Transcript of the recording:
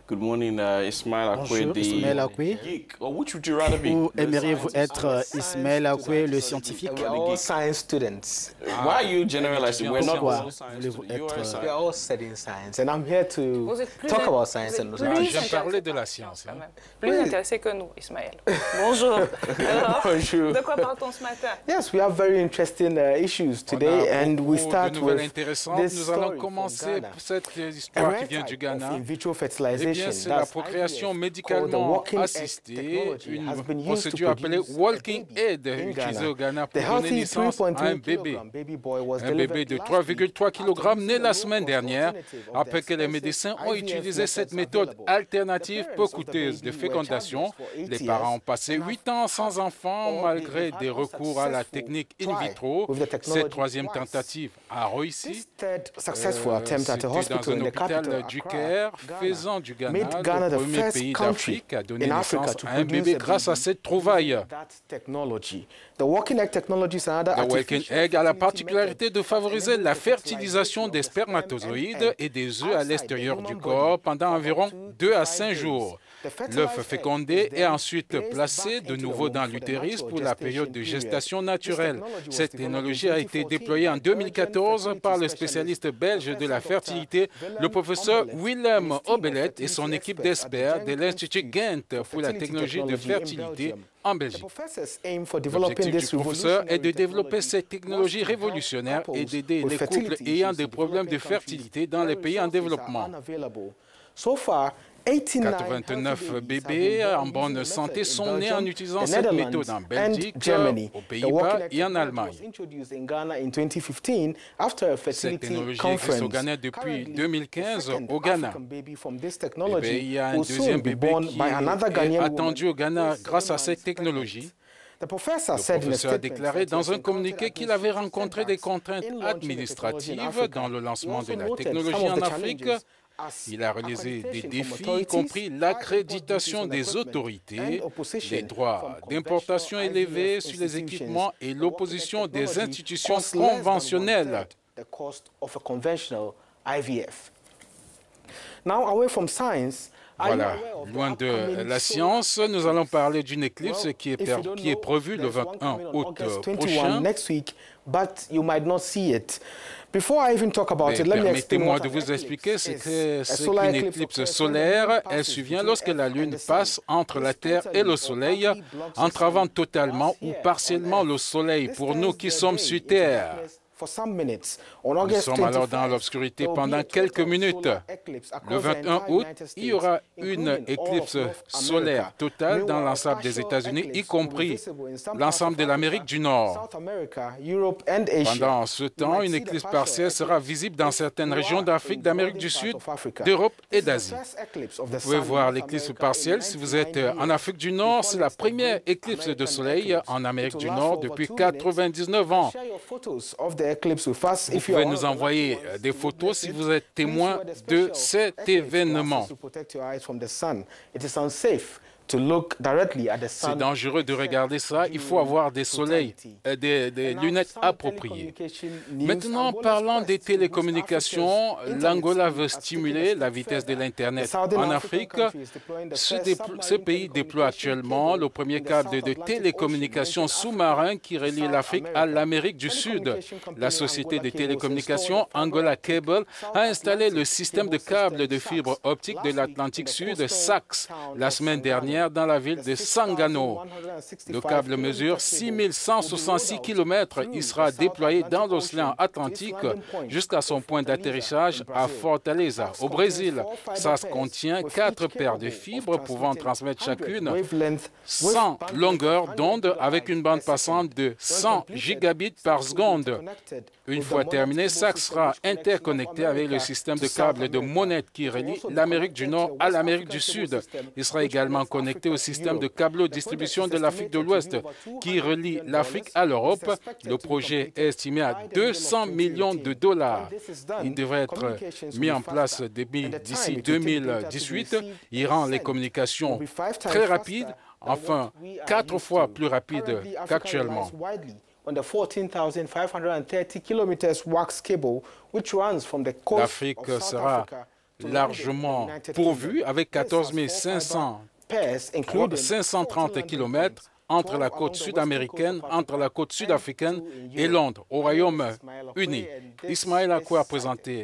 Good morning, Ismail Akwe, Bonjour, Ismail Akwe. geek. Or which would you rather be? Ou aimeriez-vous être Ismail Akwe, le scientifique? We are all science students. Why are you generalizing? We're not Pourquoi all science voulez-vous students. You are a être science. We are all studying science, and I'm here to Vous êtes plus talk in- about science and vous êtes knowledge. plus J'aime parler de la science. quand Hein. même. Plus intéressé que nous, Ismaël. Bonjour. Alors, Bonjour. de quoi parle-t-on ce matin? Yes, we have very interesting issues today, and we start de nouvelles with intéressantes. this Nous allons story from commencer Ghana. cette A histoire rare qui vient du type Ghana. of in vitro Eh fertilization, bien, c'est la that's procréation IVF, called the médicalement walking egg assistée, technology, une has been used to procédure appelée produce a Walking baby Aid, in utilisée Ghana. au Ghana The pour donner healthy naissance à un 3.3 bébé. kilogram baby boy was Un bébé delivered de last 3,3 week kg after né la using semaine a dernière, low-cost alternative of après que les the médecins ont IVF utilisé cette methods méthode available. alternative The peu parents of the coûteuse de baby were fécondation. childless for 8 Les parents ont years passé and have 8 ans sans enfants or malgré they've des had recours à la unsuccessful technique in try vitro. with the technology Cette troisième twice. tentative a réussi. This third successful attempt at a C'était dans hospital un in the hôpital capital, du Accra, Caire, Ghana, faisant du Ghana made Ghana le the premier first pays country d'Afrique à donner in naissance Africa to à un produce bébé a grâce à baby cette trouvaille. using that technology. The walking egg technology is another Le Walking artificial Egg a la fertility particularité method de favoriser enables la the fertilisation des fertilization of the sperm spermatozoïdes and egg et des œufs à outside l'extérieur the du human corps body pendant for environ about 2 2 to à 5 5 days. jours. The fertilized L'œuf egg fécondé is est then ensuite placed placé back de into the nouveau womb dans for the l'utérus natural pour la période de gestation gestation period. This naturelle. technology was Cette developed in technologie a été 2014 déployée en by 2014 Belgian par le fertility spécialiste belge de la Professor fertilité, Dr. le professeur Willem Willem Obelet, Obelet et and son his équipe team of scientists d'experts at de the l'Institut Ghent Ghent for pour la fertility technologie de technology in fertilité Belgium. en The Belgique. professors aim for developing L'objectif this du professeur est de revolutionary développer technology cette technologie was to help révolutionnaire et couples d'aider with les couples fertility ayant issues des in problèmes de developing countries fertilité dans les where pays en resources are développement. unavailable. So far, 89 89 bébés en bonne santé sont nés en utilisant cette méthode en Belgique, aux Pays-Bas et en Allemagne. Cette technologie existe au Ghana depuis 2015 au Ghana. Il y a un deuxième bébé qui est attendu au Ghana grâce à cette technologie. Le professeur a déclaré dans un communiqué qu'il avait rencontré des contraintes administratives dans le lancement de la technologie en Afrique. Il a réalisé des défis, y compris l'accréditation des autorités, les droits d'importation élevés sur les équipements et l'opposition des institutions conventionnelles. Voilà, loin de la science, nous allons parler d'une éclipse qui est prévue le 21 août prochain. Permettez-moi de vous expliquer ce que c'est qu'une éclipse solaire. Elle survient lorsque la Lune passe entre la Terre et le Soleil, entravant totalement ou partiellement le Soleil pour nous qui sommes sur Terre. Nous sommes alors dans l'obscurité pendant quelques minutes. Le 21 août, il y aura une éclipse solaire totale dans l'ensemble des États-Unis, y compris l'ensemble de l'Amérique du Nord. Pendant ce temps, une éclipse partielle sera visible dans certaines régions d'Afrique, d'Amérique du Sud, d'Europe et d'Asie. Vous pouvez voir l'éclipse partielle si vous êtes en Afrique du Nord. C'est la première éclipse de soleil en Amérique du Nord depuis 99 ans. Vous pouvez nous envoyer des photos si vous êtes témoin de cet événement. C'est dangereux de regarder ça. Il faut avoir des lunettes appropriées. Maintenant, parlant des télécommunications, l'Angola veut stimuler la vitesse de l'Internet en Afrique. Ce pays déploie actuellement le premier câble de télécommunications sous-marin qui relie l'Afrique à l'Amérique du Sud. La société de télécommunications Angola Cable a installé le système de câbles de fibre optique de l'Atlantique Sud, SAX, la semaine dernière dans la ville de Sangano. Le câble mesure 6166 km. Il sera déployé dans l'océan Atlantique jusqu'a son point d'atterrissage à Fortaleza, au Brésil. Ça contient 4 paires de fibres pouvant transmettre chacune 100 longueurs d'onde avec une bande passante de 100 gigabits par seconde. Une fois terminé, SAC sera interconnecté avec le système de câbles de Monet qui relie l'Amérique du Nord à l'Amérique du Sud. Il sera également connecté au système de câbleau-distribution de l'Afrique de l'Ouest qui relie l'Afrique à l'Europe. Le projet est estimé à 200 millions de dollars. Il devrait être mis en place d'ici 2018. Il rend les communications très rapides, enfin 4 fois plus rapides qu'actuellement. L'Afrique sera largement pourvu avec 14 500 routes, 530 km entre la côte sud-américaine, entre la côte sud-africaine et Londres, au Royaume-Uni. Ismaël Acquet a présenté